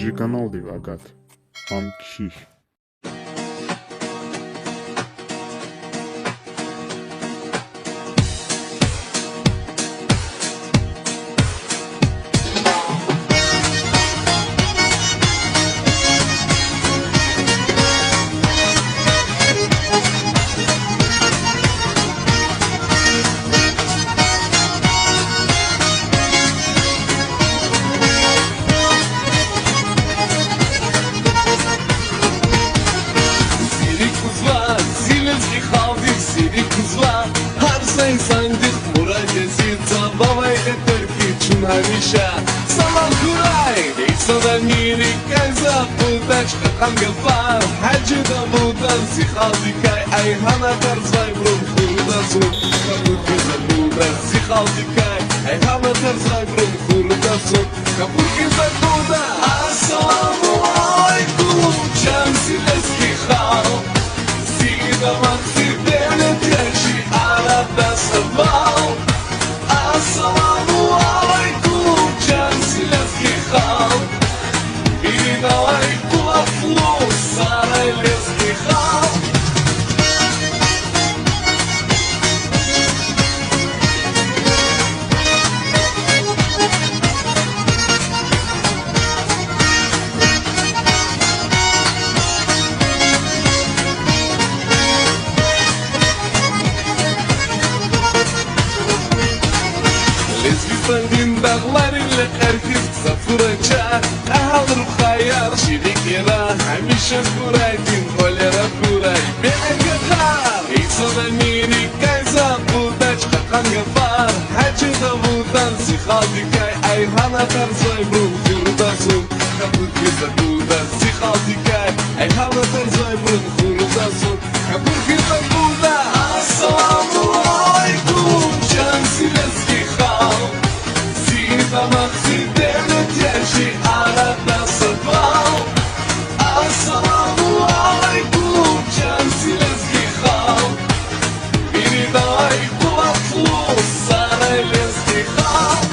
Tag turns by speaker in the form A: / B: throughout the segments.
A: Держи канал, Агат. Амкших.
B: همیشه سلام کورای ایسا میری کیزا بودش خم گفار حجدا بودن سی خالدی که ای همه ترزای برون خورده سون کبود کیزا بودن سی خالدی که ای همه ترزای برون خورده سون کبود کیزا بودن السلام علیکم جمسی لسکی خال سیدا مخسی دل تشی عرب دست بال السلام علیکم جمسی لسکی خال این آی کلافلو سرای لسکی خال Fandin dağlarıyla herkes safuracak Ahal ruhayar şirik yara Hamisha kuraydin kolera kuray Bene gıkar İksana miri kayza Budaç kakan gafar Hacı davudan Sikaldikay Ayhana tarzay brun Hurdasın Kabul kıza buda Sikaldikay Ayhana tarzay brun Hurdasın Kabul kıza buda Assalamu alaikum Cansi leski khal Maxi devletçi arada sabah Assalamu alaikum Cansilezgi khal Biri day kulaklu Sarelezgi khal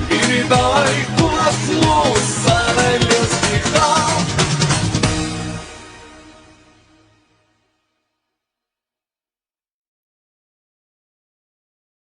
B: Biri day kulaklu